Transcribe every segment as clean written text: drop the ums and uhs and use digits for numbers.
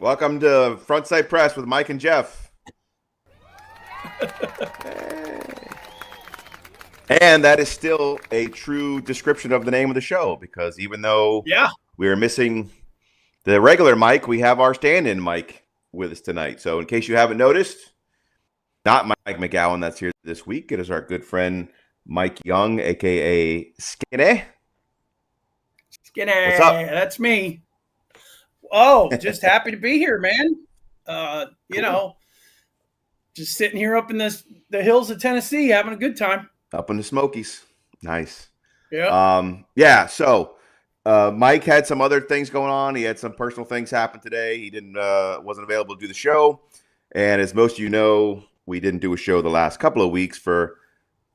Welcome to Frontside Press with Mike and Jeff. And that is still a true description of the name of the show, because even though we are missing the regular Mike, we have our stand-in Mike with us tonight. So in case you haven't noticed, not Mike McGowan that's here this week. It is our good friend Mike Young, a.k.a. Skinny. Skinny, what's up? That's me. Oh, just happy to be here, man. You know, just sitting here up in the hills of Tennessee, having a good time. Up in the Smokies. Nice. Yeah. So Mike had some other things going on. He had some personal things happen today. He wasn't available to do the show. And as most of you know, we didn't do a show the last couple of weeks for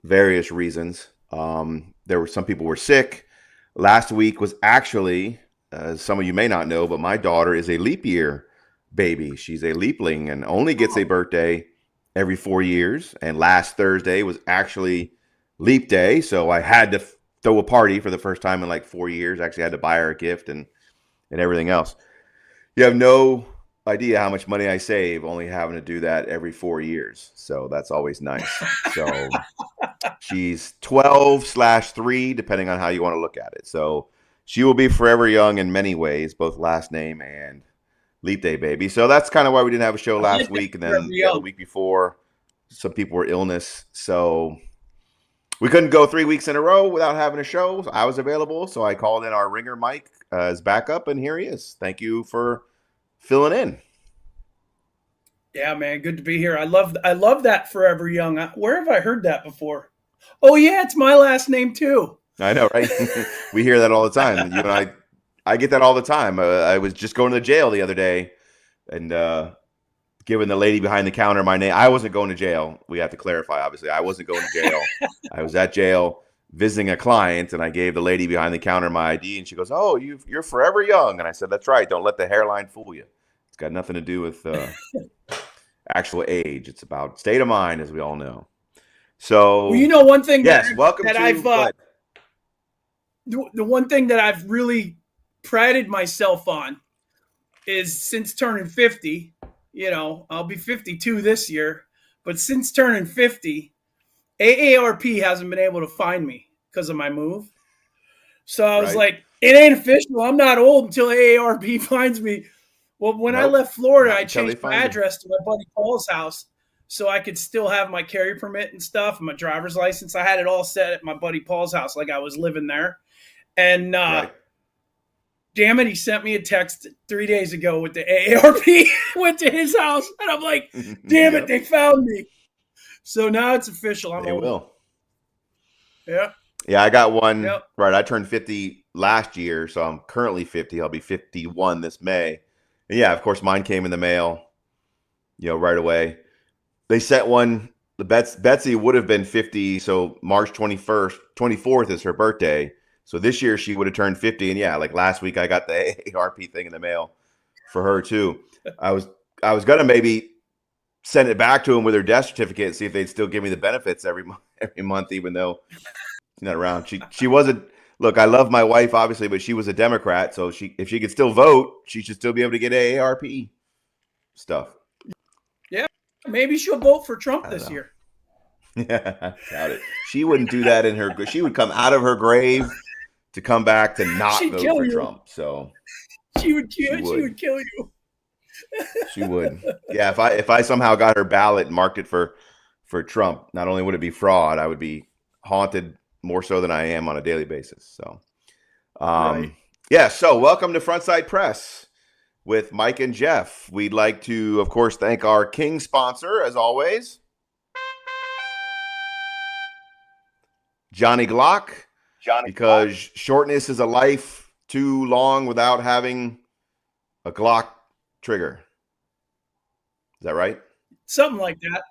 various reasons. There were some people were sick. Last week was actually, as some of you may not know, but my daughter is a leap year baby. She's a leapling and only gets a birthday every 4 years. And last Thursday was actually leap day. So I had to throw a party for the first time in like 4 years. Actually had to buy her a gift and everything else. You have no idea how much money I save only having to do that every 4 years. So that's always nice. So she's 12/3, depending on how you want to look at it. So she will be forever young in many ways, both last name and leap day baby. So that's kind of why we didn't have a show last week. And then the week before, some people were illness. So we couldn't go 3 weeks in a row without having a show. I was available, so I called in our ringer Mike as backup, and here he is. Thank you for filling in. Yeah, man, good to be here. I love that Forever Young. Where have I heard that before? Oh yeah, it's my last name too. I know, right? We hear that all the time. You and I get that all the time. I was just going to the jail the other day and giving the lady behind the counter my name. I wasn't going to jail. We have to clarify, obviously. I wasn't going to jail. I was at jail visiting a client, and I gave the lady behind the counter my ID, and she goes, "Oh, you're forever young." And I said, "That's right. Don't let the hairline fool you. It's got nothing to do with actual age. It's about state of mind, as we all know." So, well, you know, one thing. Yes, welcome that to. I've the one thing that I've really prided myself on is since turning 50. You know, I'll be 52 this year, but since turning 50, AARP hasn't been able to find me because of my move. So I was like, it ain't official. I'm not old until AARP finds me. Well, when I left Florida, I changed my address to my buddy Paul's house so I could still have my carry permit and stuff and my driver's license. I had it all set at my buddy Paul's house like I was living there. And damn it, he sent me a text 3 days ago with the AARP. Went to his house, and I'm like, damn it, they found me. So now it's official. I'm old. Will. Yeah. Yeah, I got one. Yep. Right, I turned 50 last year, so I'm currently 50. I'll be 51 this May. And yeah, of course, mine came in the mail, right away. They sent one. Betsy would have been 50, so March 24th is her birthday. So this year she would have turned 50, and yeah, like last week I got the AARP thing in the mail for her too. I was gonna maybe send it back to him with her death certificate and see if they'd still give me the benefits every month, even though she's not around. She wasn't. Look, I love my wife obviously, but she was a Democrat, so if she could still vote, she should still be able to get AARP stuff. Yeah, maybe she'll vote for Trump this year. Yeah, doubt it. She wouldn't do that in her. She would come out of her grave to come back to not vote for Trump. So she would kill you. She would. Yeah, if I somehow got her ballot and marked it for Trump, not only would it be fraud, I would be haunted more so than I am on a daily basis. So, yeah. So welcome to Frontside Press with Mike and Jeff. We'd like to, of course, thank our King sponsor, as always, Johnny Glock. Because shortness is a life too long without having a Glock trigger. Is that right? Something like that.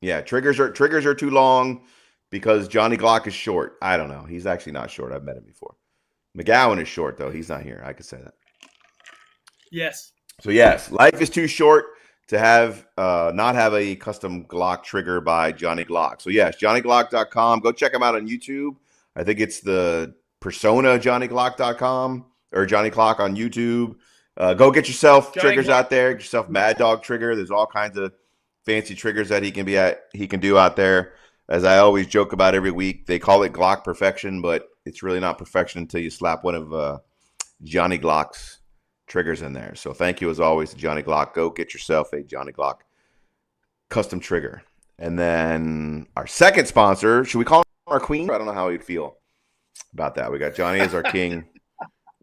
Yeah, triggers are too long because Johnny Glock is short. I don't know. He's actually not short. I've met him before. McGowan is short, though. He's not here. I could say that. Yes. So, yes, life is too short to have not have a custom Glock trigger by Johnny Glock. So, yes, JohnnyGlock.com. Go check him out on YouTube. I think it's the persona JohnnyGlock.com or Johnny Glock on YouTube. Go get yourself Johnny triggers Glock. out there. Get yourself Mad Dog trigger. There's all kinds of fancy triggers that he can do out there. As I always joke about every week, they call it Glock perfection, but it's really not perfection until you slap one of Johnny Glock's triggers in there. So thank you as always to Johnny Glock. Go get yourself a Johnny Glock custom trigger. And then our second sponsor, should we call him our queen? I don't know how he'd feel about that. We got Johnny as our king.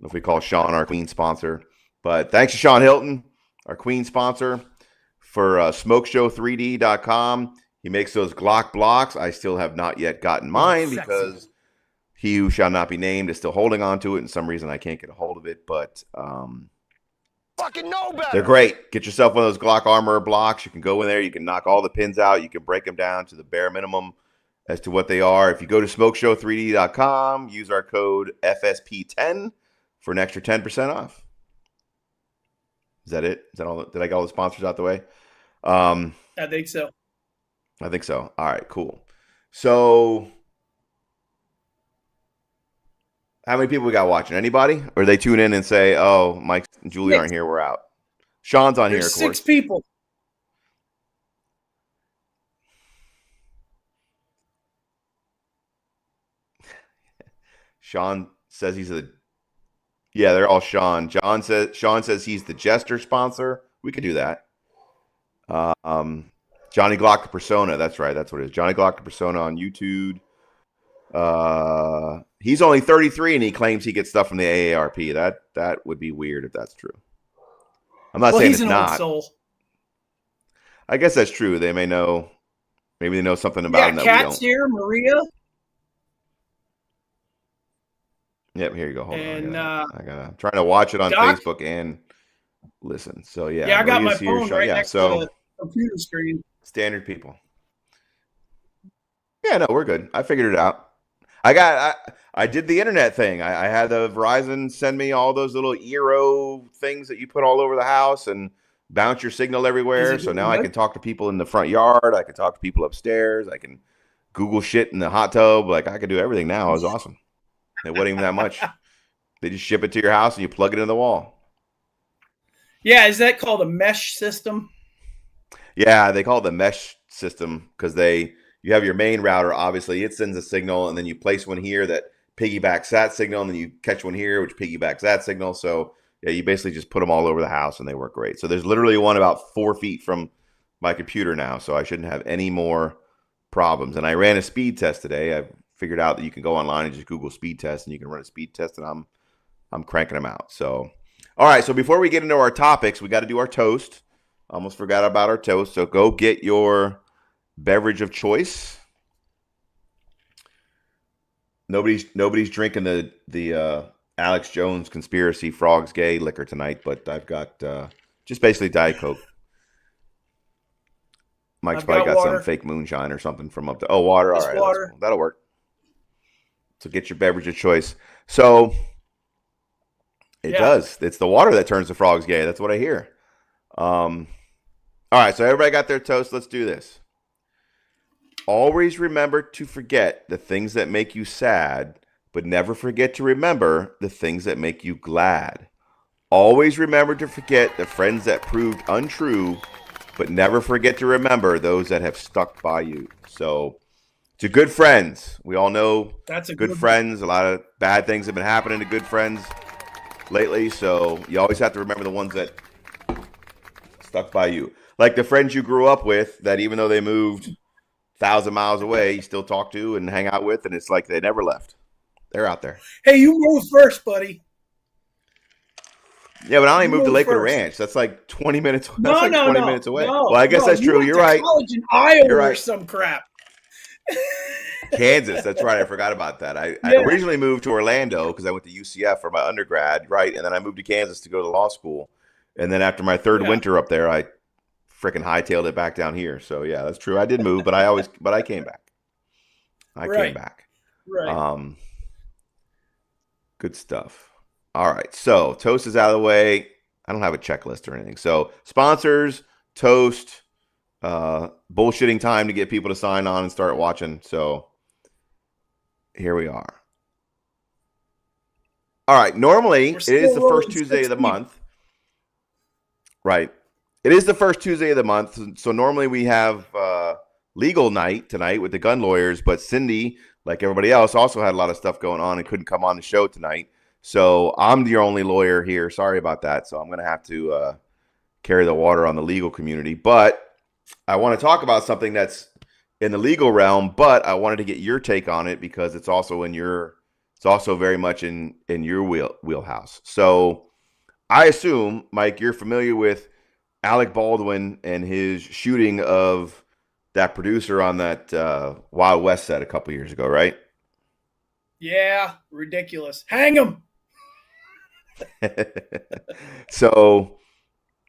If we call Sean our queen sponsor. But thanks to Sean Hilton, our queen sponsor, for smokeshow3d.com. He makes those Glock blocks. I still have not yet gotten mine because he who shall not be named is still holding on to it. And some reason I can't get a hold of it. But fucking know better. They're great. Get yourself one of those Glock Armor blocks. You can go in there. You can knock all the pins out. You can break them down to the bare minimum as to what they are. If you go to smokeshow3d.com, use our code FSP10 for an extra 10% off. Is that it? Is that all? Did I get all the sponsors out the way? I think so. I think so. All right, cool. So how many people we got watching? Anybody? Or they tune in and say, oh, Mike and Julie aren't here, we're out. Sean's on There's here, of course. 6 people. Sean says he's a... Yeah, they're all Sean. Sean says he's the jester sponsor. We could do that. Johnny Glock the Persona. That's right. That's what it is. Johnny Glock the Persona on YouTube. He's only 33 and he claims he gets stuff from the AARP. That would be weird if that's true. I'm not saying he's it's an not. old soul. I guess that's true. They may know. Maybe they know something about him that we Kat's don't. here. Maria. Yep, here you go. Hold And, on. I'm trying to watch it on Doc? Facebook and listen. So yeah. Yeah, I got my Maria's here. phone right next to the computer screen. Standard people. Yeah, no, we're good. I figured it out. I did the internet thing. I had the Verizon send me all those little Eero things that you put all over the house and bounce your signal everywhere. So now I can talk to people in the front yard. I can talk to people upstairs. I can Google shit in the hot tub. Like I could do everything now. It was awesome. It wasn't even that much. They just ship it to your house and you plug it in the wall. Yeah, is that called a mesh system? Yeah, they call it the mesh system because you have your main router, obviously. It sends a signal, and then you place one here that piggybacks that signal, and then you catch one here, which piggybacks that signal. So, yeah, you basically just put them all over the house, and they work great. So there's literally one about 4 feet from my computer now, so I shouldn't have any more problems. And I ran a speed test today. I figured out that you can go online and just Google speed test, and you can run a speed test, and I'm cranking them out. So, all right, so before we get into our topics, we got to do our toast. Almost forgot about our toast, so go get your beverage of choice. Nobody's drinking the Alex Jones conspiracy frogs gay liquor tonight, but I've got just basically Diet Coke. Mike's probably got some fake moonshine or something from up there. Oh, water. All right, water. Cool. That'll work. So get your beverage of choice. So it does. It's the water that turns the frogs gay. That's what I hear. All right, so everybody got their toast. Let's do this. Always remember to forget the things that make you sad, but never forget to remember the things that make you glad. Always remember to forget the friends that proved untrue, but never forget to remember those that have stuck by you. So, to good friends, we all know that's a good friends. A lot of bad things have been happening to good friends lately, so you always have to remember the ones that stuck by you. Like the friends you grew up with that even though they moved 1,000 miles away, you still talk to and hang out with, and it's like they never left. They're out there. Hey, you move first, buddy. Yeah, but I only moved to Lakewood Ranch. That's like 20 minutes. That's like 20 minutes away. No, well, I guess that's true. You're right. College in Iowa You're right. Or some crap. Kansas. That's right. I forgot about that. I originally moved to Orlando because I went to UCF for my undergrad, right? And then I moved to Kansas to go to law school. And then after my third winter up there, I freaking hightailed it back down here. So yeah, that's true. I did move, but I came back. I came back. Right. Good stuff. All right. So toast is out of the way. I don't have a checklist or anything. So sponsors, toast, bullshitting time to get people to sign on and start watching. So here we are. All right. Normally it is the first Tuesday of the month. Right. It is the first Tuesday of the month, so normally we have legal night tonight with the gun lawyers, but Cindy, like everybody else, also had a lot of stuff going on and couldn't come on the show tonight. So I'm the only lawyer here. Sorry about that. So I'm going to have to carry the water on the legal community. But I want to talk about something that's in the legal realm, but I wanted to get your take on it because it's also very much in your wheelhouse. So I assume, Mike, you're familiar with Alec Baldwin and his shooting of that producer on that Wild West set a couple years ago, right? Yeah, ridiculous. Hang him. So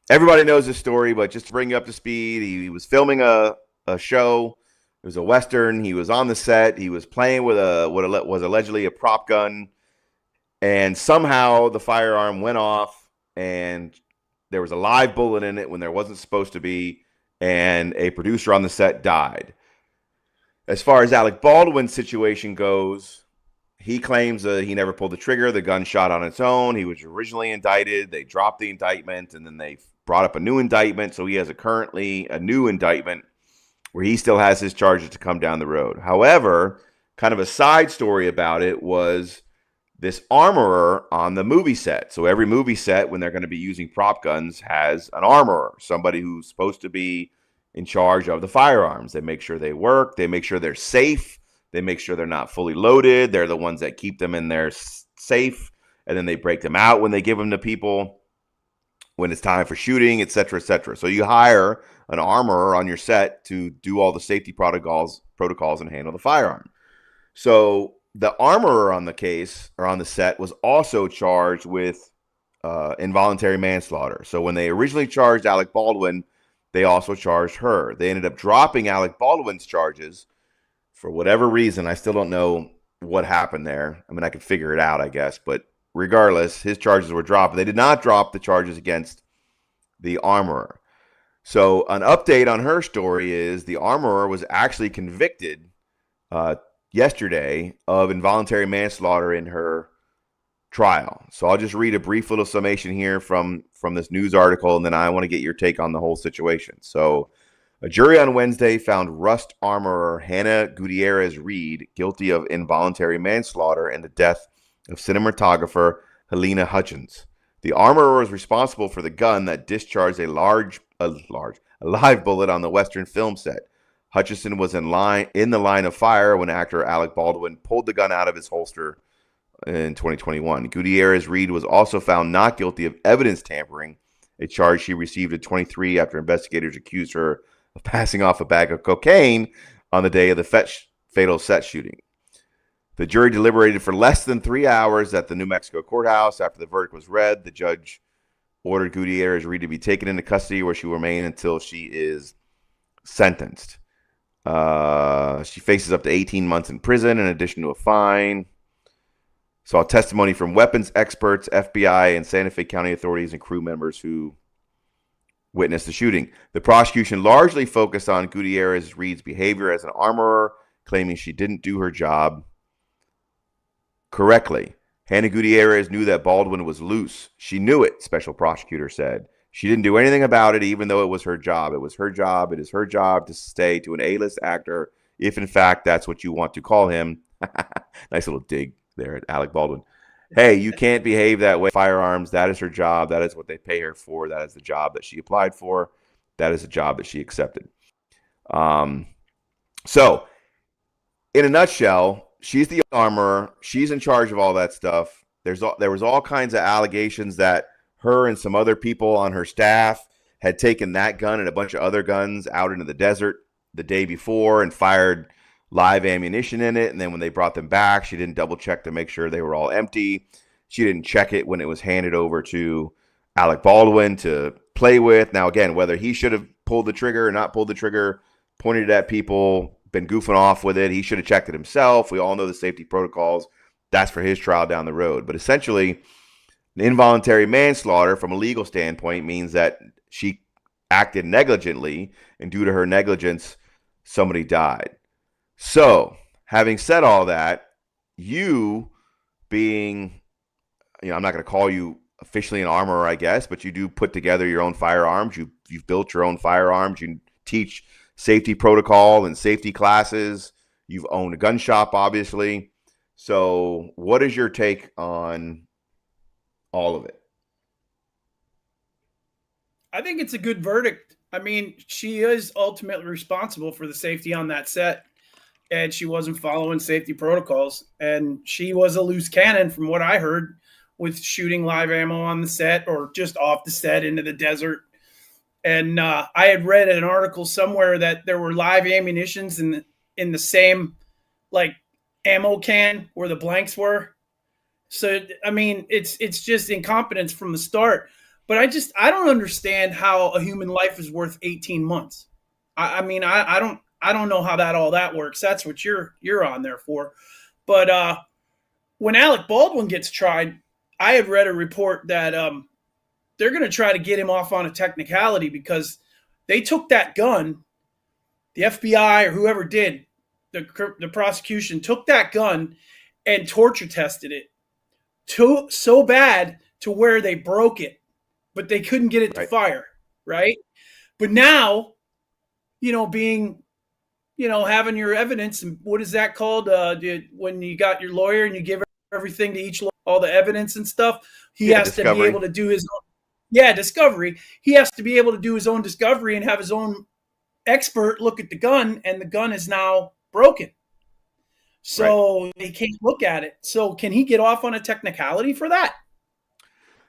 everybody knows this story, but just to bring you up to speed, he was filming a show. It was a Western. He was on the set. He was playing with what was allegedly a prop gun. And somehow the firearm went off and there was a live bullet in it when there wasn't supposed to be. And a producer on the set died. As far as Alec Baldwin's situation goes, he claims he never pulled the trigger. The gun shot on its own. He was originally indicted. They dropped the indictment, and then they brought up a new indictment. So he has currently a new indictment where he still has his charges to come down the road. However, kind of a side story about it was this armorer on the movie set. So every movie set, when they're going to be using prop guns, has an armorer, somebody who's supposed to be in charge of the firearms. They make sure they work. They make sure they're safe. They make sure they're not fully loaded. They're the ones that keep them in their safe, and then they break them out when they give them to people when it's time for shooting, et cetera, et cetera. So you hire an armorer on your set to do all the safety protocols and handle the firearm. So the armorer on the case or on the set was also charged with involuntary manslaughter. So when they originally charged Alec Baldwin, they also charged her. They ended up dropping Alec Baldwin's charges for whatever reason. I still don't know what happened there. I mean, I could figure it out, I guess. But regardless, his charges were dropped. They did not drop the charges against the armorer. So an update on her story is the armorer was actually convicted yesterday of involuntary manslaughter in her trial. So I'll just read a brief little summation here from this news article, and then I want to get your take on the whole situation. So a jury on Wednesday found Rust armorer Hannah Gutierrez Reed guilty of involuntary manslaughter in the death of cinematographer Helena Hutchins. The armorer was responsible for the gun that discharged a live bullet on the Western film set. Hutchison was in the line of fire when actor Alec Baldwin pulled the gun out of his holster in 2021. Gutierrez Reed was also found not guilty of evidence tampering, a charge she received at 23 after investigators accused her of passing off a bag of cocaine on the day of the fatal set shooting. The jury deliberated for less than 3 hours at the New Mexico courthouse. After the verdict was read, the judge ordered Gutierrez Reed to be taken into custody where she will remain until she is sentenced. She faces up to 18 months in prison in addition to a fine. Saw testimony from weapons experts, FBI, and Santa Fe County authorities and crew members who witnessed the shooting. The prosecution largely focused on Gutierrez Reed's behavior as an armorer, claiming she didn't do her job correctly. Hannah Gutierrez knew that Baldwin was loose. She knew it, special prosecutor said. She didn't do anything about it, even though it was her job. It was her job. It is her job to stay to an A-list actor, if in fact that's what you want to call him. Nice little dig there at Alec Baldwin. Hey, you can't behave that way. Firearms, that is her job. That is what they pay her for. That is the job that she applied for. That is the job that she accepted. So, in a nutshell, she's the armorer. She's in charge of all that stuff. There was all kinds of allegations that her and some other people on her staff had taken that gun and a bunch of other guns out into the desert the day before and fired live ammunition in it. And then when they brought them back, she didn't double check to make sure they were all empty. She didn't check it when it was handed over to Alec Baldwin to play with. Now, again, whether he should have pulled the trigger or not pulled the trigger, pointed it at people, been goofing off with it. He should have checked it himself. We all know the safety protocols. That's for his trial down the road. But essentially, involuntary manslaughter from a legal standpoint means that she acted negligently, and due to her negligence, somebody died. So, having said all that, you being, I'm not going to call you officially an armorer, I guess, but you do put together your own firearms. You've built your own firearms. You teach safety protocol and safety classes. You've owned a gun shop, obviously. So what is your take on all of it? I think it's a good verdict. I mean, she is ultimately responsible for the safety on that set, and she wasn't following safety protocols. And she was a loose cannon, from what I heard, with shooting live ammo on the set or just off the set into the desert. And I had read an article somewhere that there were live ammunitions in the same like ammo can where the blanks were. So I mean, it's just incompetence from the start. But I don't understand how a human life is worth 18 months. I mean, I don't know how all that works. That's what you're on there for. But when Alec Baldwin gets tried, I had read a report that they're going to try to get him off on a technicality because they took that gun, the FBI or whoever did, the prosecution took that gun and torture tested it so bad to where they broke it, but they couldn't get it to fire, right? But now, being, having your evidence, and what is that called? When you got your lawyer and you give everything to each lawyer, all the evidence and stuff, he has to be able to do his own, discovery. He has to be able to do his own discovery and have his own expert look at the gun, and the gun is now broken. So they can't look at it. So can he get off on a technicality for that?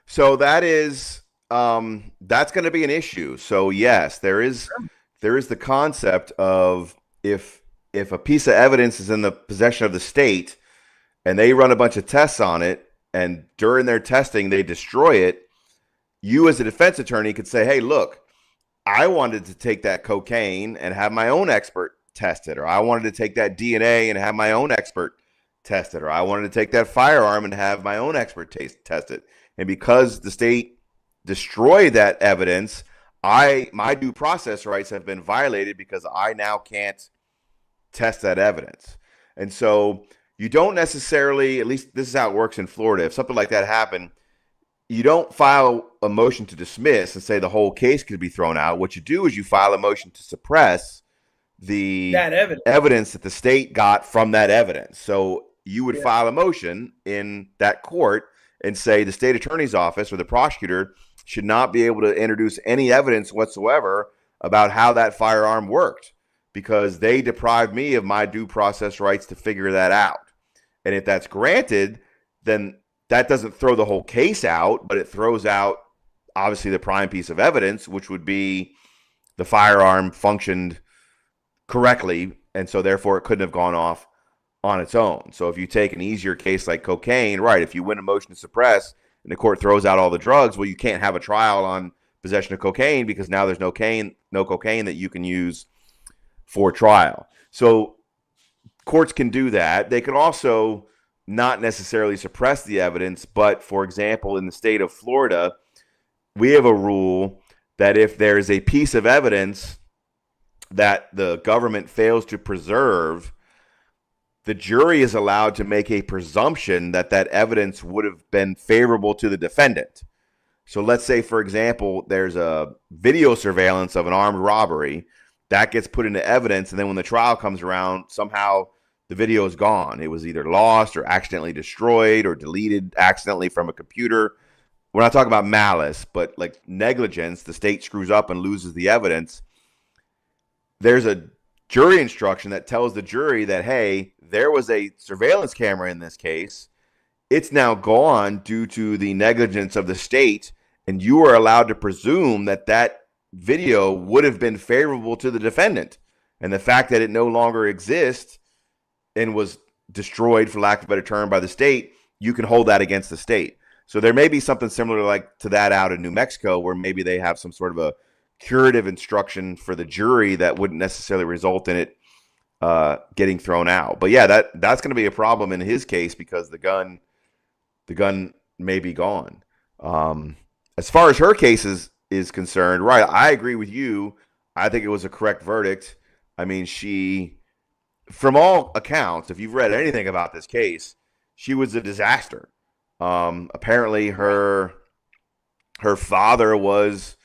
So that is that's going to be an issue. So yes, there is the concept of if a piece of evidence is in the possession of the state and they run a bunch of tests on it, and during their testing they destroy it, you as a defense attorney could say, hey, look, I wanted to take that cocaine and have my own expert test it, or I wanted to take that DNA and have my own expert test it, or I wanted to take that firearm and have my own expert test it. And because the state destroyed that evidence, my due process rights have been violated because I now can't test that evidence. And so you don't necessarily, at least this is how it works in Florida, if something like that happened, you don't file a motion to dismiss and say the whole case could be thrown out. What you do is you file a motion to suppress that evidence that the state got from that evidence. So you would file a motion in that court and say the state attorney's office or the prosecutor should not be able to introduce any evidence whatsoever about how that firearm worked because they deprived me of my due process rights to figure that out. And if that's granted, then that doesn't throw the whole case out, but it throws out obviously the prime piece of evidence, which would be the firearm functioned correctly, and so therefore it couldn't have gone off on its own. So if you take an easier case like cocaine, right, if you win a motion to suppress and the court throws out all the drugs, well, you can't have a trial on possession of cocaine because now there's no cocaine that you can use for trial. So courts can do that. They can also not necessarily suppress the evidence, but for example, in the state of Florida, we have a rule that if there's a piece of evidence that the government fails to preserve, the jury is allowed to make a presumption that that evidence would have been favorable to the defendant. So let's say, for example, there's a video surveillance of an armed robbery that gets put into evidence, and then when the trial comes around, somehow the video is gone. It was either lost or accidentally destroyed or deleted accidentally from a computer. We're not talking about malice, but like negligence, the state screws up and loses the evidence. There's a jury instruction that tells the jury that, hey, there was a surveillance camera in this case. It's now gone due to the negligence of the state, and you are allowed to presume that that video would have been favorable to the defendant. And the fact that it no longer exists and was destroyed, for lack of a better term, by the state, you can hold that against the state. So there may be something similar like to that out in New Mexico, where maybe they have some sort of a curative instruction for the jury that wouldn't necessarily result in it getting thrown out. But yeah, that's going to be a problem in his case because the gun may be gone. As far as her case is concerned, right, I agree with you. I think it was a correct verdict. I mean, she, from all accounts, if you've read anything about this case, she was a disaster. Apparently her her father was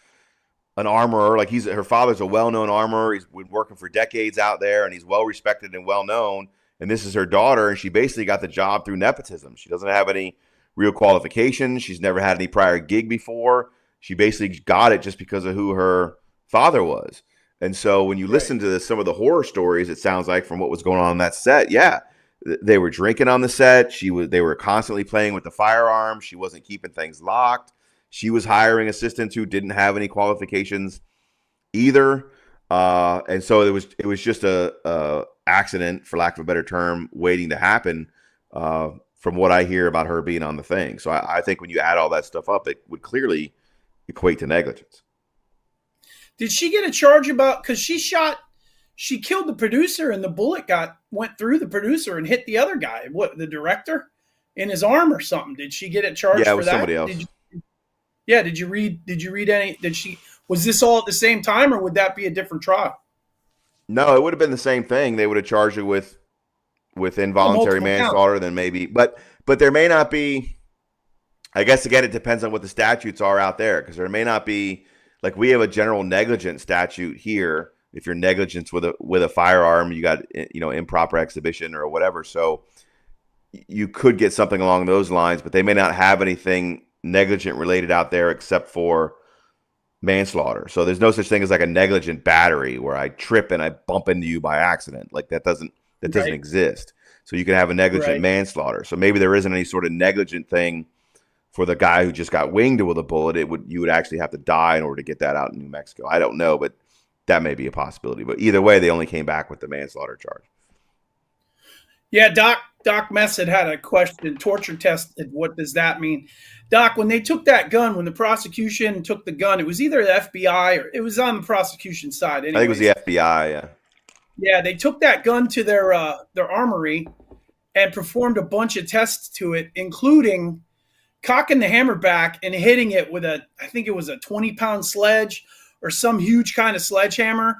an armorer. Like her father's a well-known armorer. He's been working for decades out there, and he's well-respected and well-known. And this is her daughter, and she basically got the job through nepotism. She doesn't have any real qualifications. She's never had any prior gig before. She basically got it just because of who her father was. And so when you listen to some of the horror stories, it sounds like from what was going on that set, yeah, they were drinking on the set. They were constantly playing with the firearm. She wasn't keeping things locked. She was hiring assistants who didn't have any qualifications either. And so it was just a accident, for lack of a better term, waiting to happen, from what I hear about her being on the thing. So I think when you add all that stuff up, it would clearly equate to negligence. Did she get a charge about, because she killed the producer and the bullet went through the producer and hit the other guy, the director, in his arm or something? Did she get a charge Yeah, it for was that? somebody else. Did you read any, was this all at the same time, or would that be a different trial? No, it would have been the same thing. They would have charged her with involuntary manslaughter, then maybe, but there may not be. I guess again, it depends on what the statutes are out there, because there may not be, like, we have a general negligence statute here. If you're negligent with a firearm, you got, improper exhibition or whatever. So you could get something along those lines, but they may not have anything negligent related out there except for manslaughter. So there's no such thing as like a negligent battery where I trip and I bump into you by accident. Like that doesn't exist. So you can have a negligent manslaughter. So maybe there isn't any sort of negligent thing for the guy who just got winged with a bullet. You would actually have to die in order to get that out in New Mexico. I don't know, but that may be a possibility. But either way, they only came back with the manslaughter charge. Yeah, Doc Messett had a question. Torture tested. What does that mean? Doc, when they took that gun, when the prosecution took the gun, it was either the FBI or it was on the prosecution side. Anyways. I think it was the FBI, yeah. Yeah, they took that gun to their armory and performed a bunch of tests to it, including cocking the hammer back and hitting it with I think it was a 20-pound sledge or some huge kind of sledgehammer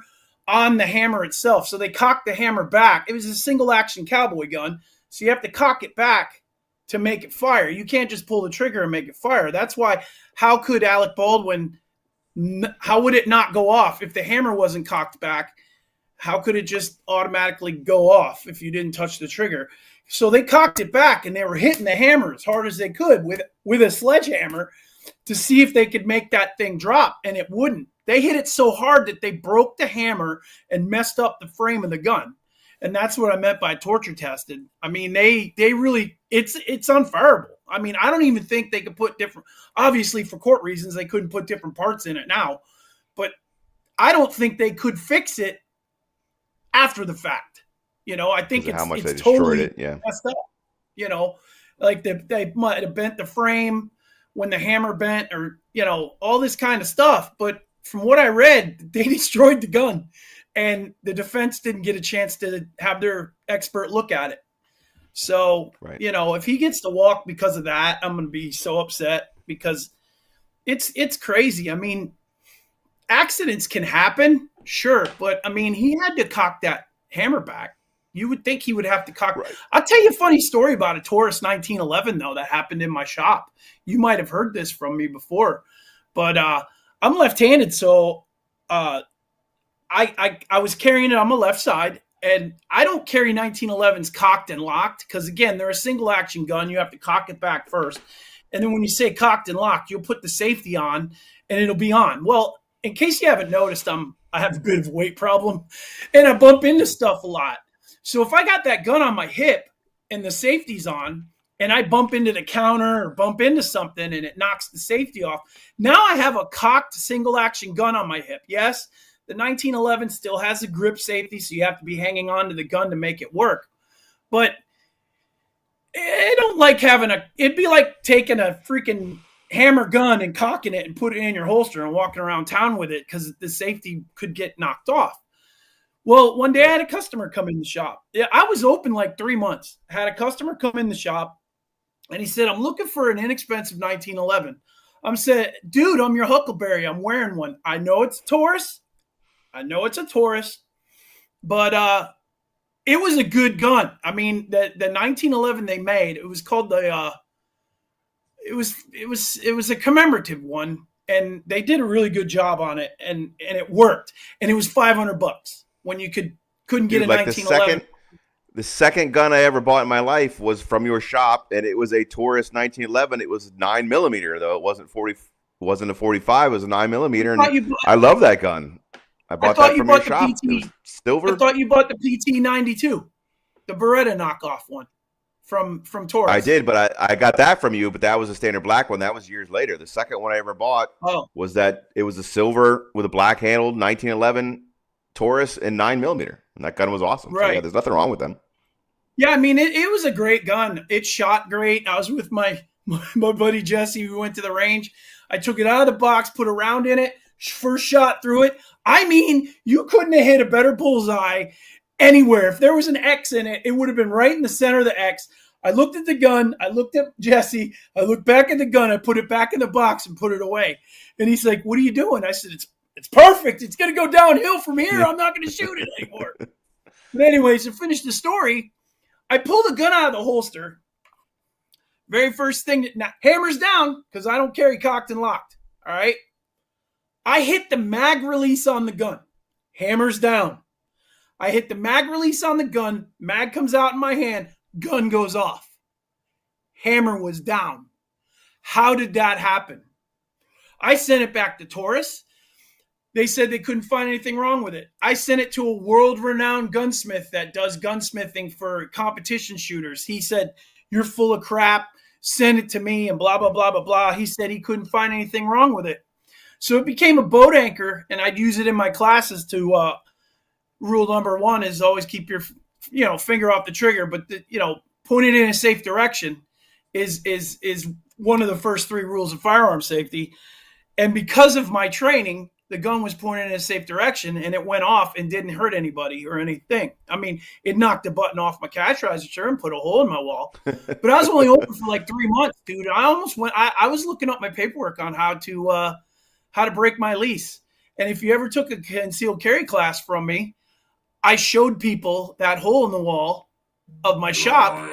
on the hammer itself. So they cocked the hammer back. It was a single action cowboy gun. So you have to cock it back to make it fire. You can't just pull the trigger and make it fire. That's why, how could Alec Baldwin, how would it not go off if the hammer wasn't cocked back? How could it just automatically go off if you didn't touch the trigger? So they cocked it back and they were hitting the hammer as hard as they could with a sledgehammer to see if they could make that thing drop, and it wouldn't. They hit it so hard that they broke the hammer and messed up the frame of the gun. And that's what I meant by torture tested. I mean, they really, it's unfireable. I mean, I don't even think they could put different, obviously for court reasons, they couldn't put different parts in it now, but I don't think they could fix it after the fact. I think it's, how much it's they destroyed totally it, yeah. messed up. Like they might have bent the frame when the hammer bent, or, all this kind of stuff. But from what I read, they destroyed the gun, and the defense didn't get a chance to have their expert look at it. So, if he gets to walk because of that, I'm going to be so upset, because it's crazy. I mean, accidents can happen, sure, but I mean, he had to cock that hammer back. You would think he would have to cock. Right. I'll tell you a funny story about a Taurus 1911, though, that happened in my shop. You might have heard this from me before, but I'm left-handed, so I was carrying it on my left side, and I don't carry 1911s cocked and locked because, again, they're a single-action gun. You have to cock it back first, and then when you say cocked and locked, you'll put the safety on, and it'll be on. Well, in case you haven't noticed, I have a bit of a weight problem, and I bump into stuff a lot. So if I got that gun on my hip and the safety's on, and I bump into the counter or bump into something and it knocks the safety off, now I have a cocked single action gun on my hip. Yes, the 1911 still has a grip safety, so you have to be hanging on to the gun to make it work. But I don't like it'd be like taking a freaking hammer gun and cocking it and put it in your holster and walking around town with it, because the safety could get knocked off. Well, one day I had a customer come in the shop. I was open like 3 months. I had a customer come in the shop, and he said, I'm looking for an inexpensive 1911. I'm said, dude, I'm your Huckleberry. I'm wearing one. I know it's a Taurus. But it was a good gun. I mean, the 1911 they made, it was called it was a commemorative one, and they did a really good job on it, and it worked, and it was $500 when you couldn't get Dude, a like 1911. the second gun I ever bought in my life was from your shop, and it was a Taurus 1911. It was 9mm, though it wasn't 40. Wasn't a 45. It was a 9mm, and I love that gun. I bought that from your shop. It was silver. I thought you bought the PT 92, the Beretta knockoff one from Taurus. I did, but I got that from you. But that was a standard black one. That was years later. The second one I ever bought was that it was a silver with a black handled 1911 Taurus and 9mm, and that gun was awesome. Right. So, yeah, there's nothing wrong with them. Yeah, I mean, it was a great gun. It shot great. I was with my buddy Jesse. We went to the range. I took it out of the box, put a round in it, first shot through it. I mean, you couldn't have hit a better bullseye anywhere. If there was an X in it, it would have been right in the center of the X. I looked at the gun. I looked at Jesse. I looked back at the gun. I put it back in the box and put it away. And he's like, "What are you doing?" I said, It's perfect. It's going to go downhill from here. I'm not going to shoot it anymore." But anyways, to finish the story, I pulled the gun out of the holster. Very first thing, now, hammers down, because I don't carry cocked and locked. All right. I hit the mag release on the gun. Hammers down. I hit the mag release on the gun. Mag comes out in my hand. Gun goes off. Hammer was down. How did that happen? I sent it back to Taurus. They said they couldn't find anything wrong with it. I sent it to a world-renowned gunsmith that does gunsmithing for competition shooters. He said, "You're full of crap. Send it to me," and blah, blah, blah, blah, blah. He said he couldn't find anything wrong with it. So it became a boat anchor, and I'd use it in my classes to rule number one is always keep your finger off the trigger, but point it in a safe direction is one of the first 3 rules of firearm safety. And because of my training, the gun was pointed in a safe direction, and it went off and didn't hurt anybody or anything. I mean, it knocked a button off my cash register and put a hole in my wall. But I was only open for like 3 months, dude. I almost went. I was looking up my paperwork on how to break my lease. And if you ever took a concealed carry class from me, I showed people that hole in the wall of my shop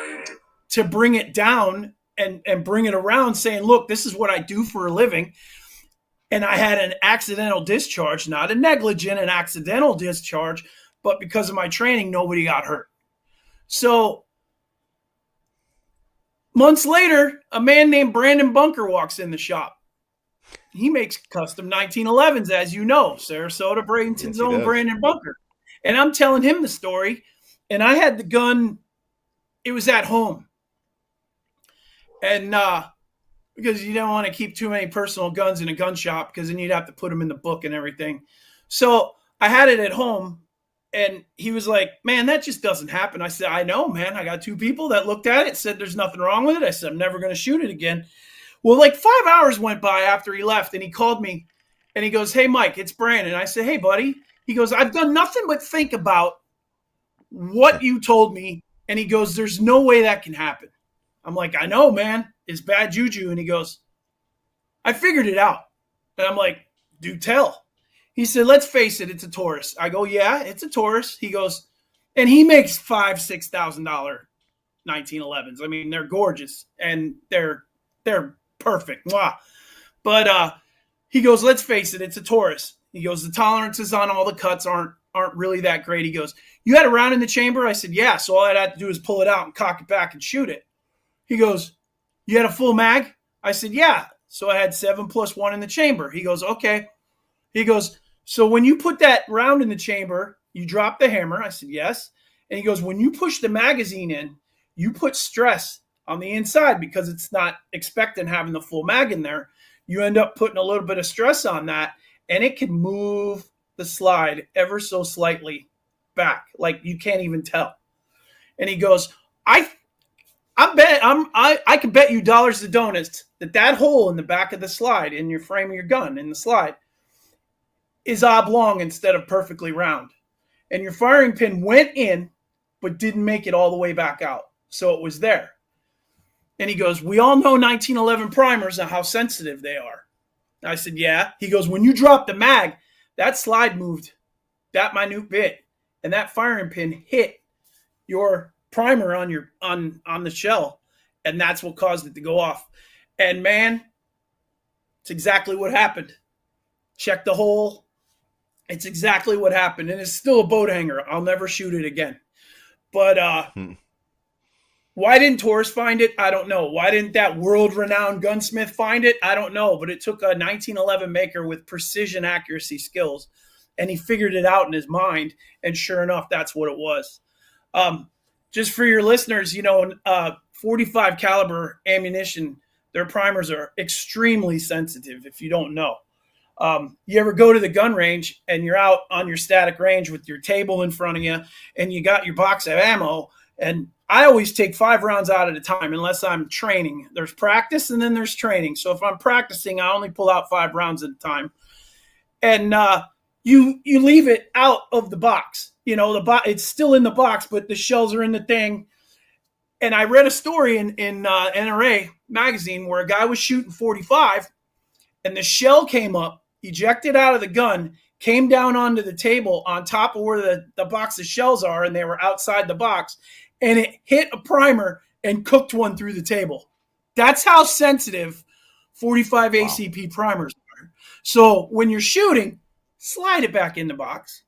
to bring it down and bring it around, saying, "Look, this is what I do for a living." And I had an accidental discharge, not a negligent, an accidental discharge, but because of my training, nobody got hurt. So months later, a man named Brandon Bunker walks in the shop. He makes custom 1911s, as you know, Sarasota, Bradenton's own Brandon Bunker. And I'm telling him the story, and I had the gun. It was at home. And because you don't want to keep too many personal guns in a gun shop, because then you'd have to put them in the book and everything. So I had it at home, and he was like, "Man, that just doesn't happen." I said, "I know, man. I got 2 people that looked at it, said there's nothing wrong with it." I said, "I'm never going to shoot it again." Well, like 5 hours went by after he left, and he called me, and he goes, "Hey, Mike, it's Brandon." I said, "Hey, buddy." He goes, "I've done nothing but think about what you told me." And he goes, "There's no way that can happen." I'm like, "I know, man. It's bad juju." And he goes, "I figured it out." And I'm like, "Do tell." He said, "Let's face it, it's a Taurus." I go, "Yeah, it's a Taurus." He goes, and he makes $5,000-$6,000 1911s. I mean, they're gorgeous and they're perfect. Mwah. But he goes, "Let's face it, it's a Taurus." He goes, "The tolerances on all the cuts aren't really that great." He goes, "You had a round in the chamber?" I said, "Yeah." So all I had to do is pull it out and cock it back and shoot it. He goes, "You had a full mag?" I said, "Yeah." So I had 7+1 in the chamber. He goes, "Okay." He goes, "So when you put that round in the chamber, you drop the hammer?" I said, "Yes." And he goes, "When you push the magazine in, you put stress on the inside because it's not expecting having the full mag in there. You end up putting a little bit of stress on that, and it can move the slide ever so slightly back, like you can't even tell." And he goes, I can bet you dollars to donuts that hole in the back of the slide in your frame of your gun in the slide is oblong instead of perfectly round. And your firing pin went in, but didn't make it all the way back out. So it was there." And he goes, "We all know 1911 primers and how sensitive they are." I said, "Yeah." He goes, "When you drop the mag, that slide moved that minute bit, and that firing pin hit your primer on the shell, and that's what caused it to go off." And man, it's exactly what happened. Check the hole. It's exactly what happened. And it's still a boat hanger. I'll never shoot it again. But why didn't Torres find it? I don't know. Why didn't that world-renowned gunsmith find it? I don't know. But it took a 1911 maker with precision accuracy skills, and he figured it out in his mind. And sure enough, that's what it was. Just for your listeners, 45 caliber ammunition, their primers are extremely sensitive. If you don't know, you ever go to the gun range and you're out on your static range with your table in front of you, and you got your box of ammo, and I always take 5 rounds out at a time unless I'm training. There's practice and then there's training. So if I'm practicing, I only pull out 5 rounds at a time. And you leave it out of the box. It's still in the box, but the shells are in the thing. And I read a story in NRA magazine where a guy was shooting 45, and the shell came up, ejected out of the gun, came down onto the table on top of where the box of shells are, and they were outside the box, and it hit a primer and cooked one through the table. That's how sensitive 45 ACP primers are. So when you're shooting, slide it back in the box.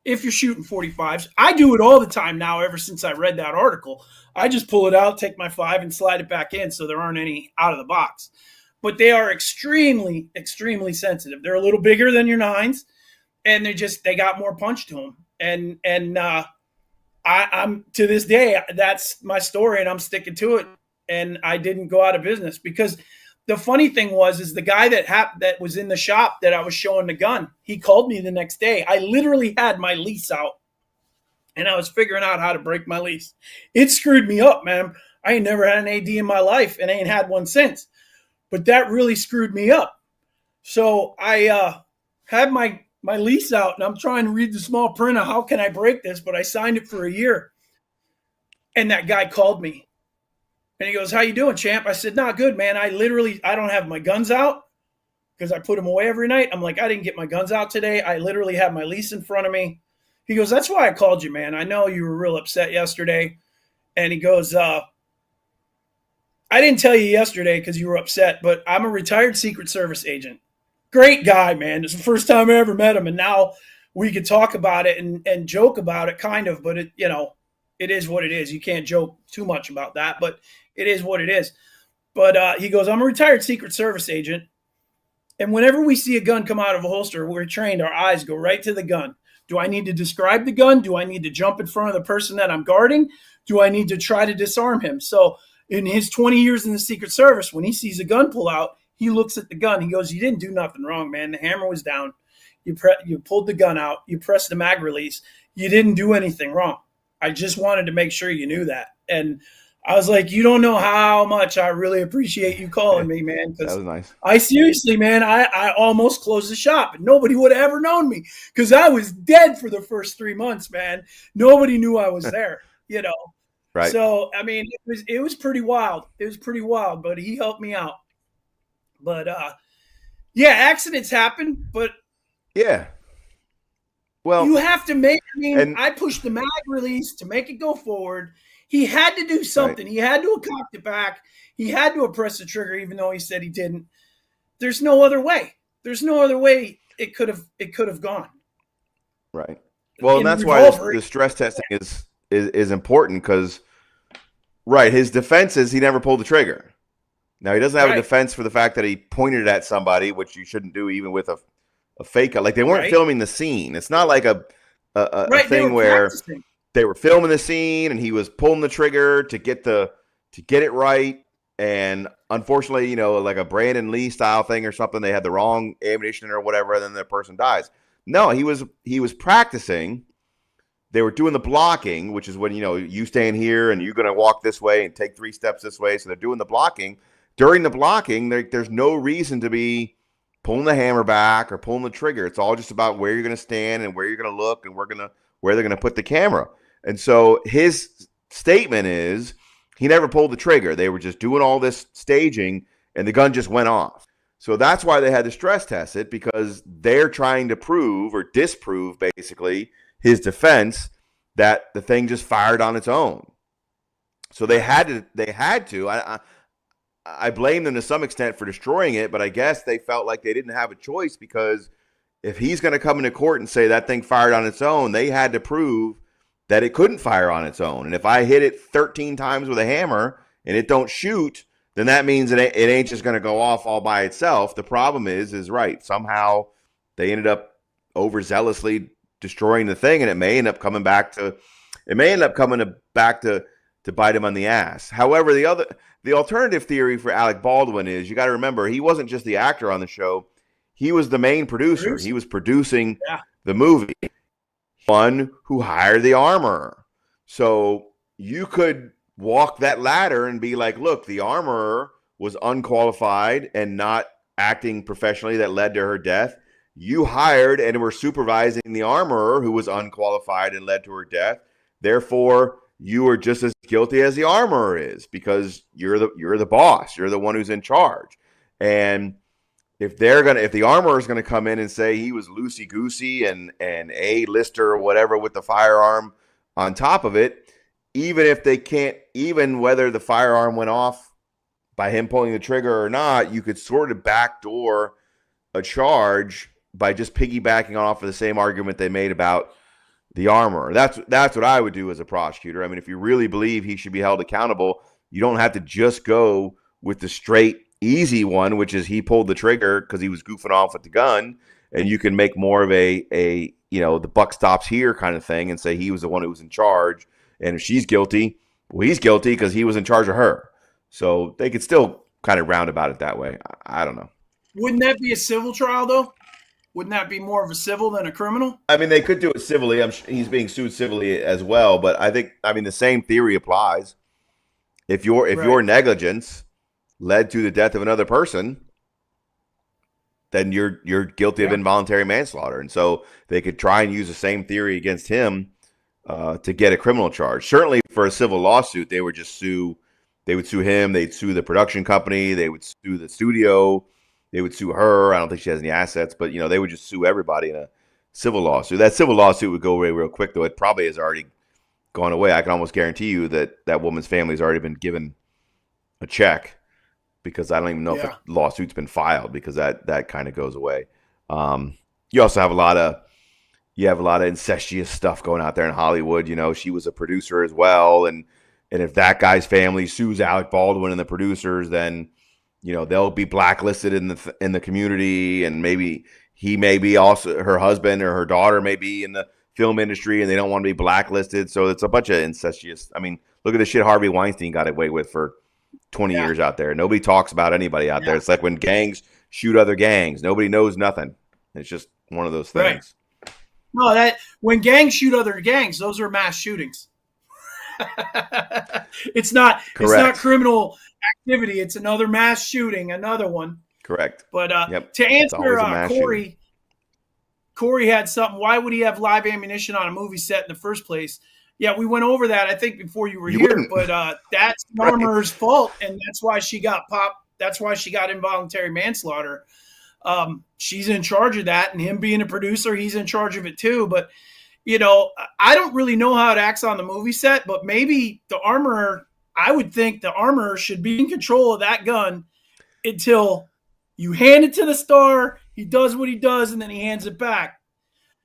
If you're shooting 45s, I do it all the time now. Ever since I read that article, I just pull it out, take my 5, and slide it back in, so there aren't any out of the box. But they are extremely, extremely sensitive. They're a little bigger than your 9s, and they got more punch to them. And I'm to this day, that's my story, and I'm sticking to it. And I didn't go out of business, because the funny thing is the guy that was in the shop that I was showing the gun, he called me the next day. I literally had my lease out, and I was figuring out how to break my lease. It screwed me up, man. I ain't never had an AD in my life, and I ain't had one since. But that really screwed me up. So I had my lease out, and I'm trying to read the small print of how can I break this, but I signed it for a year. And that guy called me. And he goes, "How you doing, champ?" I said, "Not good, man. I don't have my guns out because I put them away every night." I'm like, "I didn't get my guns out today. I literally have my lease in front of me." He goes, "That's why I called you, man. I know you were real upset yesterday." And he goes, "I didn't tell you yesterday because you were upset, but I'm a retired Secret Service agent." Great guy, man. It's the first time I ever met him. And now we could talk about it and joke about it, kind of, but it is what it is. You can't joke too much about that, but it is what it is. But he goes, "I'm a retired Secret Service agent, and whenever we see a gun come out of a holster, we're trained, our eyes go right to the gun. Do I need to describe the gun? Do I need to jump in front of the person that I'm guarding? Do I need to try to disarm him?" So in his 20 years in the Secret Service, when he sees a gun pull out, he looks at the gun. He goes, "You didn't do nothing wrong, man. The hammer was down. You pulled the gun out. You pressed the mag release. You didn't do anything wrong. I just wanted to make sure you knew that." And I was like, "You don't know how much I really appreciate you calling me, man." That was nice. I seriously, man, I almost closed the shop, and nobody would have ever known me because I was dead for the first 3 months, man. Nobody knew I was there, Right. So, I mean, it was pretty wild. It was pretty wild, but he helped me out. But, yeah, accidents happen, but Yeah. Well, you have to I pushed the mag release to make it go forward. He had to do something. Right. He had to have cocked it back. He had to have pressed the trigger, even though he said he didn't. There's no other way. There's no other way it could have gone. Right. Well, and that's why the stress testing is important because, right, his defense is he never pulled the trigger. Now, he doesn't have a defense for the fact that he pointed it at somebody, which you shouldn't do even with a fake. Like, they weren't filming the scene. It's not like a thing where they were filming the scene and he was pulling the trigger to get it right. And unfortunately, like a Brandon Lee style thing or something, they had the wrong ammunition or whatever, and then the person dies. No, he was practicing. They were doing the blocking, which is when, you stand here and you're going to walk this way and take 3 steps this way. So they're doing the blocking. During the blocking, there's no reason to be pulling the hammer back or pulling the trigger. It's all just about where you're going to stand and where you're going to look and where they're going to put the camera. And so his statement is he never pulled the trigger. They were just doing all this staging and the gun just went off. So that's why they had to stress test it, because they're trying to prove or disprove basically his defense that the thing just fired on its own. So they had to. I blame them to some extent for destroying it, but I guess they felt like they didn't have a choice, because if he's going to come into court and say that thing fired on its own, they had to prove that it couldn't fire on its own. And if I hit it 13 times with a hammer and it don't shoot, then that means it ain't just going to go off all by itself. The problem is right, somehow they ended up overzealously destroying the thing, and it may end up coming back to bite him on the ass. However, the alternative theory for Alec Baldwin is, you got to remember, he wasn't just the actor on the show. He was the main producer. He was producing the movie. One who hired the armorer. So you could walk that ladder and be like, look, the armorer was unqualified and not acting professionally. That led to her death. You hired and were supervising the armorer who was unqualified and led to her death. Therefore, you are just as guilty as the armorer is, because you're the boss. You're the one who's in charge. And if the armorer is gonna come in and say he was loosey goosey and A-lister or whatever with the firearm on top of it, even whether the firearm went off by him pulling the trigger or not, you could sort of backdoor a charge by just piggybacking off of the same argument they made about the armorer. That's what I would do as a prosecutor. I mean, if you really believe he should be held accountable, you don't have to just go with the straight, easy one, which is he pulled the trigger because he was goofing off with the gun, and you can make more of a the buck stops here kind of thing and say he was the one who was in charge, and if she's guilty, well, he's guilty because he was in charge of her. So they could still kind of round about it that way. I don't know. Wouldn't that be a civil trial, though? Wouldn't that be more of a civil than a criminal? I mean, they could do it civilly. He's being sued civilly as well, but the same theory applies. If your negligence led to the death of another person, then you're guilty of involuntary manslaughter, and so they could try and use the same theory against him to get a criminal charge. Certainly, for a civil lawsuit, they would just sue. They would sue him. They'd sue the production company. They would sue the studio. They would sue her. I don't think she has any assets, but they would just sue everybody in a civil lawsuit. That civil lawsuit would go away real quick, though. It probably has already gone away. I can almost guarantee you that woman's family has already been given a check, because I don't even know if the lawsuit's been filed, because that kind of goes away. You also have a lot of incestuous stuff going out there in Hollywood. She was a producer as well, and if that guy's family sues Alec Baldwin and the producers, then they'll be blacklisted in the community, and maybe he may be also, her husband or her daughter may be in the film industry, and they don't want to be blacklisted. So it's a bunch of incestuous. I mean, look at the shit Harvey Weinstein got away with for 20 years out there. Nobody talks about anybody out there. It's like when gangs shoot other gangs. Nobody knows nothing. It's just one of those things. Right. No, when gangs shoot other gangs, those are mass shootings. It's not criminal activity. It's another mass shooting, another one. Correct. But to answer Corey had something. Why would he have live ammunition on a movie set in the first place? Yeah, we went over that, I think, before you were here. Wouldn't. But that's the armorer's fault, and that's why she got popped. That's why she got involuntary manslaughter. She's in charge of that, and him being a producer, he's in charge of it too. But I don't really know how it acts on the movie set, but maybe the armorer, I would think the armorer should be in control of that gun until you hand it to the star, he does what he does, and then he hands it back.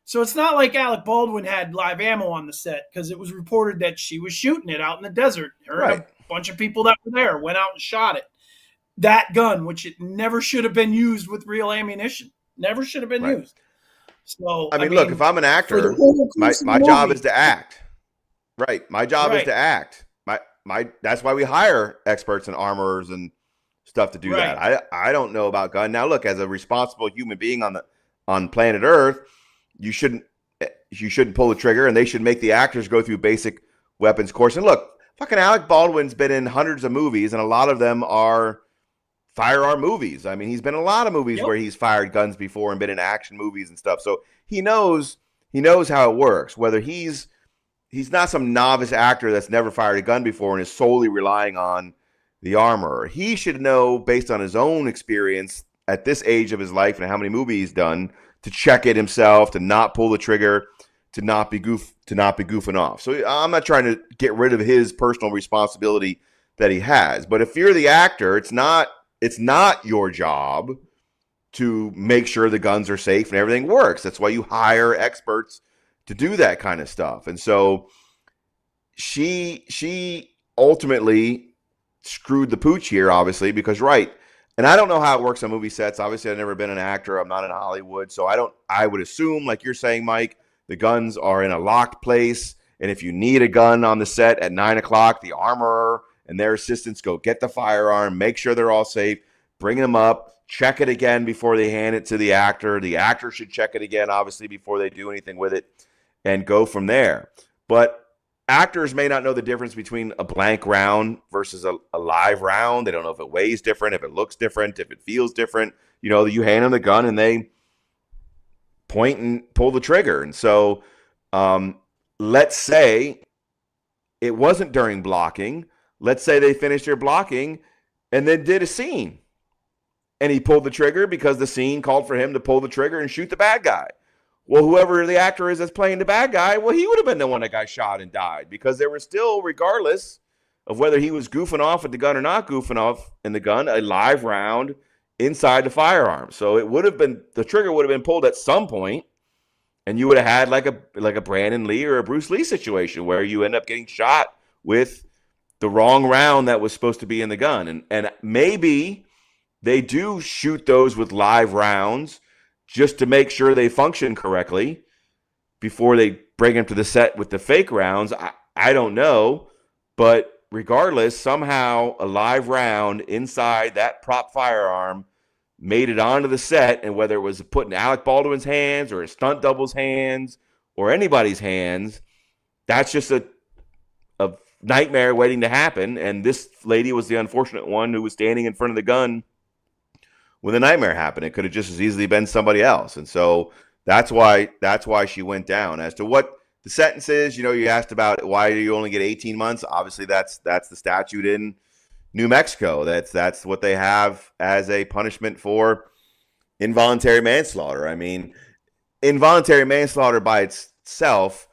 So it's not like Alec Baldwin had live ammo on the set, because it was reported that she was shooting it out in the desert. Her and a bunch of people that were there went out and shot it. That gun, which it never should have been used with real ammunition. Never should have been used. So I mean, look, if I'm an actor, my job is to act. Right. My job is to act. That's why we hire experts and armorers and stuff to do that. I don't know about gun. Now, look, as a responsible human being on planet Earth, you shouldn't pull the trigger, and they should make the actors go through basic weapons course. And look, fucking Alec Baldwin's been in hundreds of movies, and a lot of them are firearm movies. I mean, he's been in a lot of movies where he's fired guns before and been in action movies and stuff. So he knows how it works. Whether he's not some novice actor that's never fired a gun before and is solely relying on the armorer. He should know, based on his own experience at this age of his life and how many movies he's done, to check it himself, to not pull the trigger, to not be goofing off. So I'm not trying to get rid of his personal responsibility that he has. But if you're the actor, it's not your job to make sure the guns are safe and everything works. That's why you hire experts to do that kind of stuff. And so she ultimately screwed the pooch here, obviously, because and I don't know how it works on movie sets. Obviously, I've never been an actor. I'm not in Hollywood. So I would assume, like you're saying, Mike, the guns are in a locked place. And if you need a gun on the set at 9:00, the armorer and their assistants go get the firearm, make sure they're all safe, bring them up, check it again before they hand it to the actor. The actor should check it again, obviously, before they do anything with it, and go from there. But actors may not know the difference between a blank round versus a live round. They don't know if it weighs different, if it looks different, if it feels different. You hand them the gun and they point and pull the trigger. And so let's say it wasn't during blocking. Let's say they finished their blocking and then did a scene. And he pulled the trigger because the scene called for him to pull the trigger and shoot the bad guy. Well, whoever the actor is that's playing the bad guy, well, he would have been the one that got shot and died, because there was still, regardless of whether he was goofing off with the gun or not goofing off in the gun, a live round inside the firearm. So the trigger would have been pulled at some point, and you would have had like a Brandon Lee or a Bruce Lee situation where you end up getting shot with the wrong round that was supposed to be in the gun. And maybe they do shoot those with live rounds just to make sure they function correctly before they bring them to the set with the fake rounds. I don't know. But regardless, somehow a live round inside that prop firearm made it onto the set, and whether it was put in Alec Baldwin's hands or a stunt double's hands or anybody's hands, that's just a nightmare waiting to happen. And this lady was the unfortunate one who was standing in front of the gun when the nightmare happened. It could have just as easily been somebody else. And so that's why she went down. As to what the sentence is, you asked about why do you only get 18 months? Obviously, that's the statute in New Mexico. That's what they have as a punishment for involuntary manslaughter. I mean, involuntary manslaughter by itself,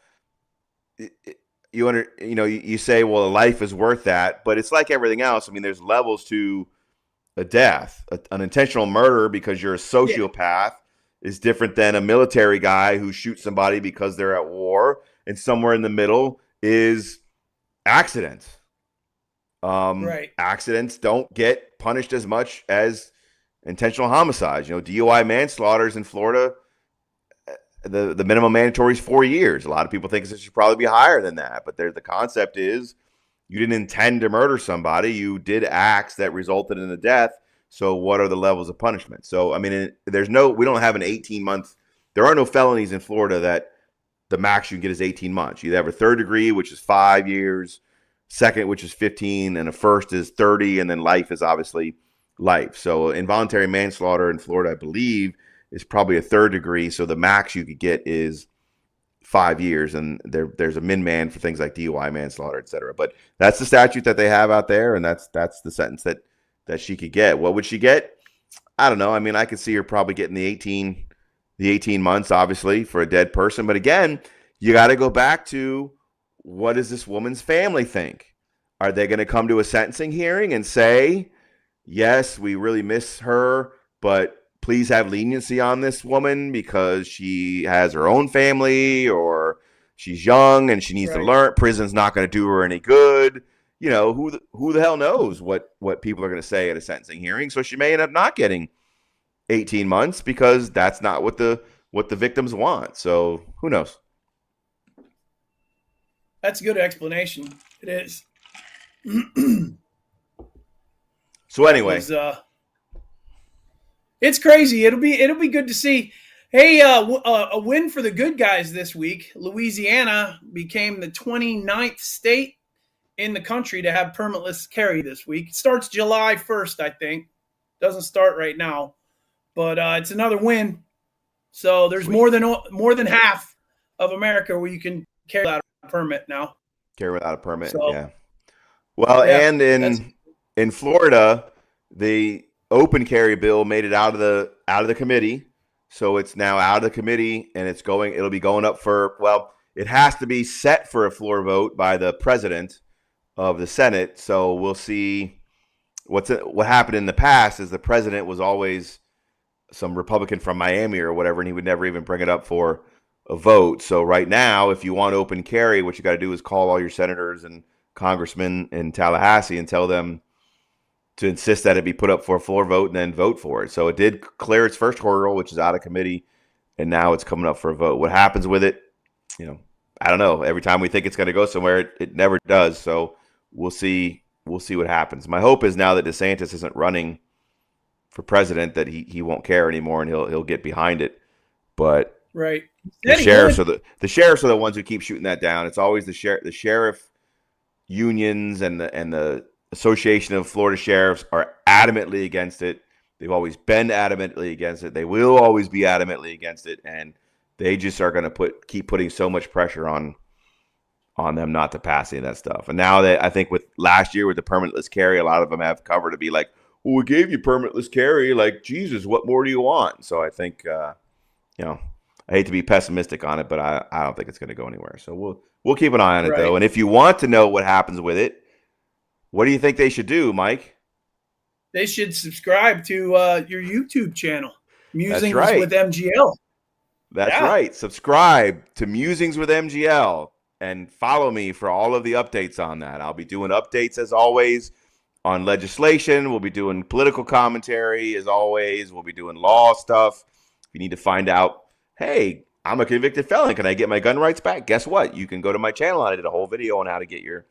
you say, well, a life is worth that, but it's like everything else. I mean, there's levels to a death. An intentional murder because you're a sociopath is different than a military guy who shoots somebody because they're at war. And somewhere in the middle is accidents. Right. Accidents don't get punished as much as intentional homicides. DUI manslaughters in Florida, the minimum mandatory is 4 years. A lot of people think it should probably be higher than that. But the concept is, you didn't intend to murder somebody. You did acts that resulted in a death. So what are the levels of punishment? So, I mean, we don't have an 18-month. There are no felonies in Florida that the max you can get is 18 months. You have a third degree, which is 5 years, second, which is 15, and a first is 30, and then life is obviously life. So involuntary manslaughter in Florida, I believe, is probably a third degree. So the max you could get is 5 years, and there's a min-man for things like DUI manslaughter, et cetera. But that's the statute that they have out there, and that's the sentence that she could get. What would she get? I don't know. I mean, I could see her probably getting the 18 months, obviously, for a dead person. But again, you got to go back to, what does this woman's family think? Are they going to come to a sentencing hearing and say, yes, we really miss her, but please have leniency on this woman because she has her own family, or she's young and she needs to learn. Prison's not going to do her any good. Who the hell knows what people are going to say at a sentencing hearing? So she may end up not getting 18 months because that's not what the victims want. So who knows? That's a good explanation. It is. So anyway, it's crazy. It'll be good to see. Hey, a win for the good guys this week. Louisiana became the 29th state in the country to have permitless carry this week. It starts July 1st, I think. Doesn't start right now, but it's another win. So there's more than half of America where you can carry without a permit now. Carry without a permit, yeah. Well, yeah, and in Florida, the open carry bill made it out of the committee. So it's now out of the committee, and it'll be going up for, well, it has to be set for a floor vote by the president of the Senate. So we'll see what happened in the past. Is the president was always some Republican from Miami or whatever, and he would never even bring it up for a vote. So right now, if you want open carry, what you got to do is call all your senators and congressmen in Tallahassee and tell them to insist that it be put up for a floor vote and then vote for it. So it did clear its first hurdle, which is out of committee, and now it's coming up for a vote. What happens with it, I don't know. Every time we think it's going to go somewhere, it never does. So we'll see. We'll see what happens. My hope is now that DeSantis isn't running for president that he won't care anymore and he'll get behind it. But right, the sheriffs are the ones who keep shooting that down. It's always the sheriff unions and the Association of Florida Sheriffs are adamantly against it. They've always been adamantly against it. They will always be adamantly against it, and they just are going to keep putting so much pressure on them not to pass any of that stuff. And now that I think with last year with the permitless carry, a lot of them have cover to be like, well, we gave you permitless carry. Like, Jesus, what more do you want? So I think, I hate to be pessimistic on it, but I don't think it's going to go anywhere. So we'll keep an eye on it, though. And if you want to know what happens with it, what do you think they should do, Mike? They should subscribe to your YouTube channel, Musings with MGL. That's right. Subscribe to Musings with MGL and follow me for all of the updates on that. I'll be doing updates, as always, on legislation. We'll be doing political commentary, as always. We'll be doing law stuff. If you need to find out, hey, I'm a convicted felon. Can I get my gun rights back? Guess what? You can go to my channel. I did a whole video on how to get your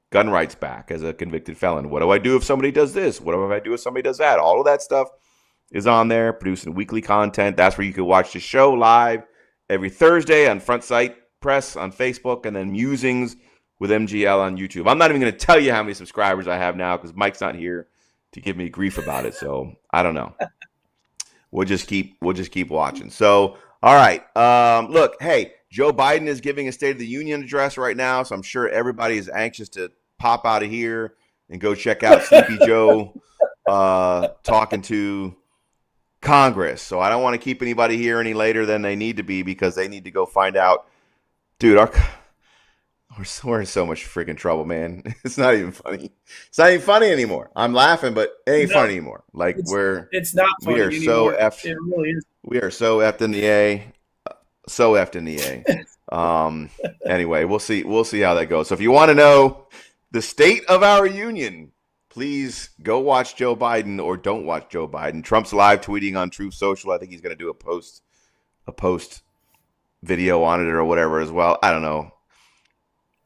gun rights back as a convicted felon. What do I do if somebody does this? What do I do if somebody does that? All of that stuff is on there, producing weekly content. That's where you can watch the show live every Thursday on Front Sight Press on Facebook, and then Musings with MGL on YouTube. I'm not even going to tell you how many subscribers I have now because Mike's not here to give me grief about it. So I don't know. We'll just keep watching. So, all right. Look, hey, Joe Biden is giving a State of the Union address right now, so I'm sure everybody is anxious to pop out of here and go check out Sleepy Joe talking to Congress. So I don't want to keep anybody here any later than they need to be because they need to go find out. Dude, we're in so much freaking trouble, man. It's not even funny. It's not even funny anymore. I'm laughing, but it ain't funny anymore. Like it's not funny we are anymore. So effed. It really is. We are so effed in the A. So effed in the A. Anyway, we'll see how that goes. So if you want to know the state of our union, please go watch Joe Biden or don't watch Joe Biden. Trump's live tweeting on Truth Social. I think he's going to do a post video on it or whatever as well. I don't know.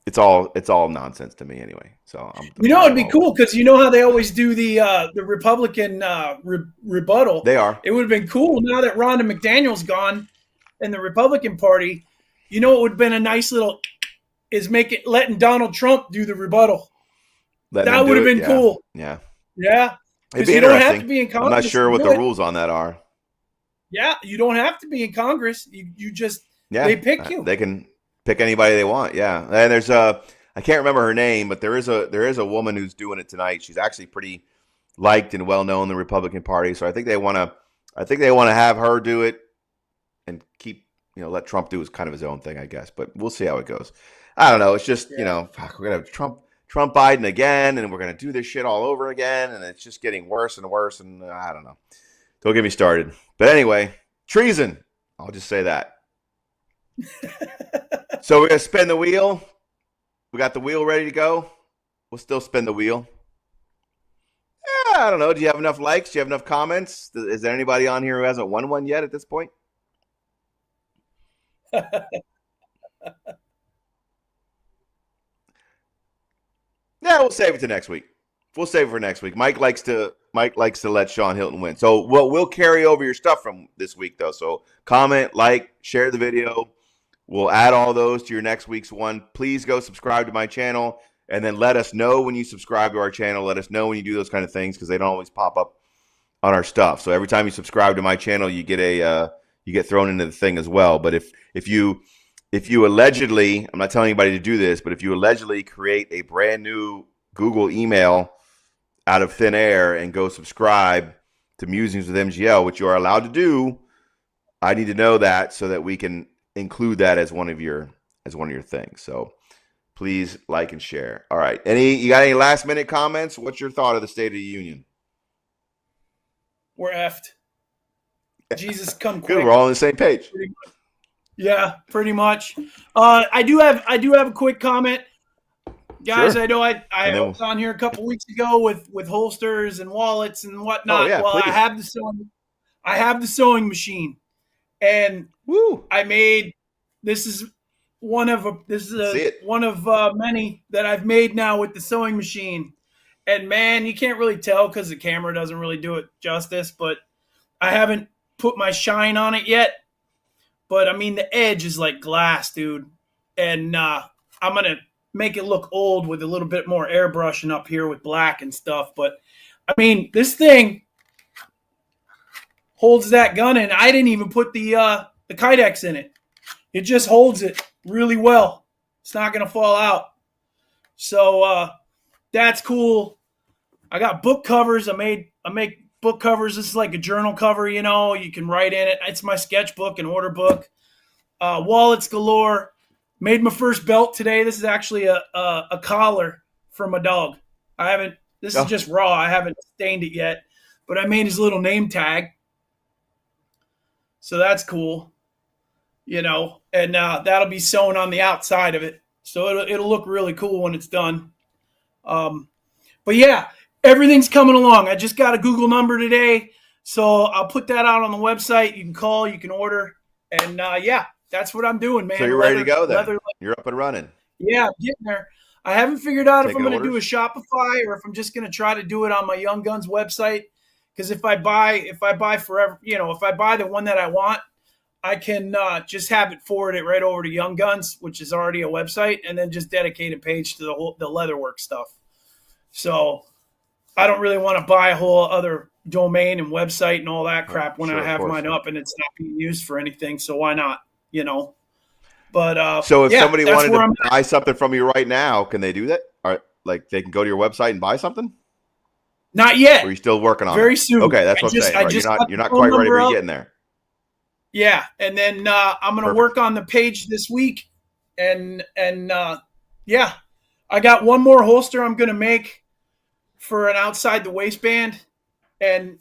It's all nonsense to me anyway. So it'd be cool because you know how they always do the Republican rebuttal. They are. It would have been cool now that Rhonda McDaniel's gone in the Republican Party. It would have been a nice little letting Donald Trump do the rebuttal. That would have been cool. Yeah. Yeah. It'd be you interesting. don't have to be in Congress. I'm not sure what the rules on that are. Yeah, you don't have to be in Congress. You just they pick you. They can pick anybody they want. Yeah. And there's I can't remember her name, but there is a woman who's doing it tonight. She's actually pretty liked and well known in the Republican Party. So I think they want to have her do it and keep, let Trump do kind of his own thing, I guess. But we'll see how it goes. I don't know. It's just, we're going to have Trump Biden again, and we're going to do this shit all over again, and it's just getting worse and worse, and I don't know. Don't get me started. But anyway, treason. I'll just say that. So we're going to spin the wheel. We got the wheel ready to go. We'll still spin the wheel. I don't know. Do you have enough likes? Do you have enough comments? Is there anybody on here who hasn't won one yet at this point? Yeah, we'll save it to next week. We'll save it for next week. Mike likes to let Sean Hilton win. So we'll carry over your stuff from this week, though. So comment, like, share the video. We'll add all those to your next week's one. Please go subscribe to my channel, and then let us know when you subscribe to our channel. Let us know when you do those kind of things because they don't always pop up on our stuff. So every time you subscribe to my channel, you get thrown into the thing as well. But if you allegedly, I'm not telling anybody to do this, but if you allegedly create a brand new Google email out of thin air and go subscribe to Musings with MGL, which you are allowed to do, I need to know that so that we can include that as one of your things. So Please like and share. All right. You got any last minute comments? What's your thought of the State of the Union? We're effed. Jesus, come Good. quick. We're all on the same page. Yeah, pretty much. I do have a quick comment, guys. Sure. I know I then was on here a couple weeks ago with holsters and wallets and whatnot. Oh, yeah, well, please. I have the sewing machine, and Woo. I made this is one of many that I've made now with the sewing machine. And man, you can't really tell because the camera doesn't really do it justice, but I haven't put my shine on it yet. But I mean, the edge is like glass, dude. And I'm going to make it look old with a little bit more airbrushing up here with black and stuff. But I mean, this thing holds that gun in. I didn't even put the Kydex in it. It just holds it really well. It's not going to fall out. So that's cool. I got book covers. I make book covers. This is like a journal cover, you know. You can write in it. It's my sketchbook and order book. Wallets galore. Made my first belt today. This is actually a collar for my dog. This is just raw. I haven't stained it yet. But I made his little name tag. So that's cool. You know, and that'll be sewn on the outside of it. So it'll look really cool when it's done. But yeah, everything's coming along. I just got a Google number today, so I'll put that out on the website. You can call, you can order, and yeah, that's what I'm doing, man. So you're ready to go then? You're up and running. Yeah, I'm getting there. I haven't figured out if I'm Taking going to do a Shopify or if I'm just going to try to do it on my Young Guns website. Because if I buy forever, you know, if I buy the one that I want, I can just have it forward it right over to Young Guns, which is already a website, and then just dedicate a page to the leatherwork stuff. So I don't really want to buy a whole other domain and website and all that crap when I have mine up and it's not being used for anything. So why not? You know. But so if somebody wanted to buy something from you right now, can they do that? Like they can go to your website and buy something? Not yet. Or are you still working on it? Very soon. Okay, that's what I'm saying. Right? You're not quite ready for getting there. Yeah, and then I'm going to work on the page this week, and yeah, I got one more holster I'm going to make for an outside the waistband, and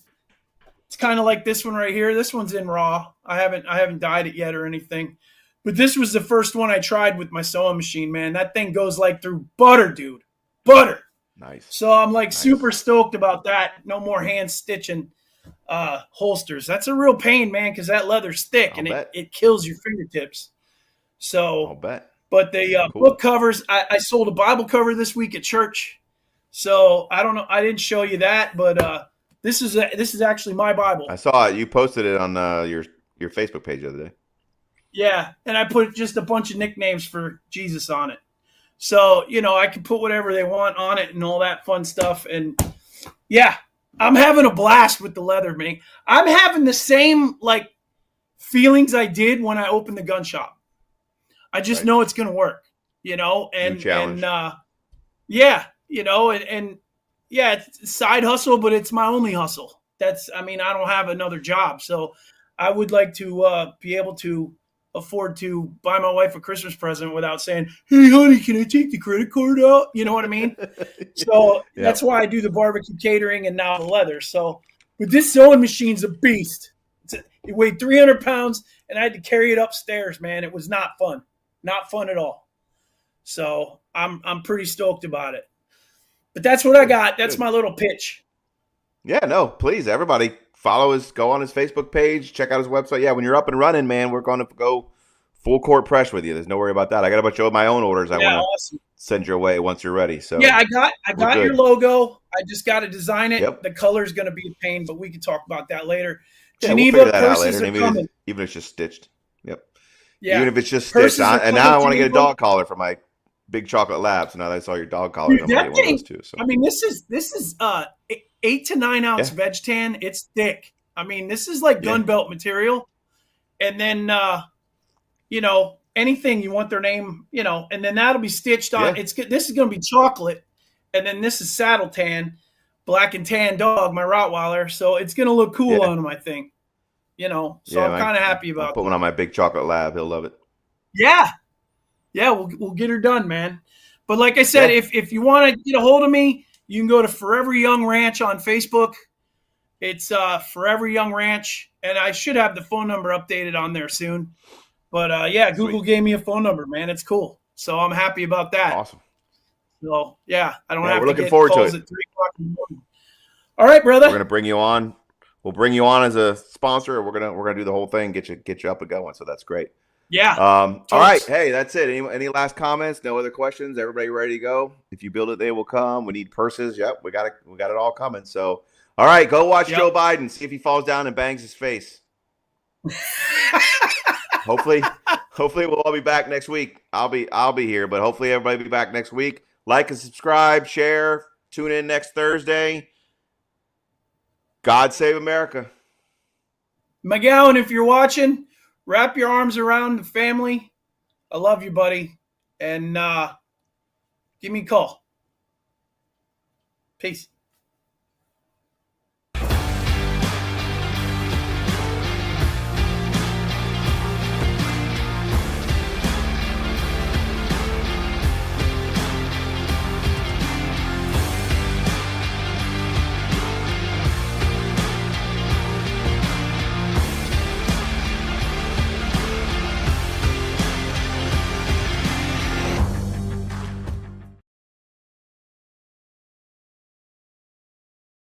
it's kind of like this one right here. This one's in raw. I haven't dyed it yet or anything, but this was the first one I tried with my sewing machine. Man, that thing goes like through butter, dude, butter. Nice. So I'm like super stoked about that. No more hand stitching holsters. That's a real pain, man, because that leather's thick and it kills your fingertips. So I'll bet. But the book covers, I sold a Bible cover this week at church. So I don't know. I didn't show you that, but this is actually my Bible. I saw it. You posted it on your Facebook page the other day. Yeah, and I put just a bunch of nicknames for Jesus on it. So, you know, I can put whatever they want on it and all that fun stuff. And yeah, I'm having a blast with the leather, man. I'm having the same like feelings I did when I opened the gun shop. I just know it's going to work, you know, and yeah, you know, and yeah, it's a side hustle, but it's my only hustle. I don't have another job. So I would like to be able to afford to buy my wife a Christmas present without saying, "Hey, honey, can I take the credit card out?" You know what I mean? So that's why I do the barbecue catering and now the leather. So, but this sewing machine's a beast. It weighed 300 pounds, and I had to carry it upstairs, man. It was not fun. Not fun at all. So I'm pretty stoked about it. But that's what I got. That's my little pitch. Yeah, no, please, everybody. Go on his Facebook page, check out his website. Yeah, when you're up and running, man, we're going to go full court press with you. There's no worry about that. I got a bunch of my own orders I want to send your way once you're ready. So yeah, I got your logo. I just got to design it. Yep. The color's going to be a pain, but we can talk about that later. Yeah, Geneva we'll figure that out purses later. are coming. Even if it's just stitched. Yep. Yeah. Even if it's just stitched. And now I want to get a dog collar for my Big Chocolate Lab. So now that I saw your dog collar, I'm going to get one of those too. So. I mean, this is 8 to 9 ounce veg tan. It's thick. I mean, this is like gun belt material. And then, you know, anything you want their name, you know, and then that'll be stitched on. This is going to be chocolate. And then this is saddle tan, black and tan dog, my Rottweiler. So it's going to look cool on him, I think. You know, so I'm kind of happy about it. Put one on my Big Chocolate Lab. He'll love it. Yeah. Yeah, we'll get her done, man. But like I said, Yeah. if you want to get a hold of me, you can go to Forever Young Ranch on Facebook. It's Forever Young Ranch, and I should have the phone number updated on there soon. But yeah, Google Sweet. gave me a phone number, man. It's cool. So I'm happy about that. Awesome. So yeah, I don't Yeah, have we're to looking get forward to calls it. at 3:00 in the morning. All right, brother. We're gonna bring you on. We'll bring you on as a sponsor. We're gonna do the whole thing, get you up and going. So that's great. Yeah. All right. Hey, that's it. Any last comments? No other questions? Everybody ready to go? If you build it, they will come. We need purses. Yep, we got it all coming. So, all right, go watch Joe Biden. See if he falls down and bangs his face. hopefully we'll all be back next week. I'll be here, but hopefully everybody will be back next week. Like and subscribe, share, tune in next Thursday. God save America. McGowan, if you're watching, wrap your arms around the family. I love you, buddy. And give me a call. Peace.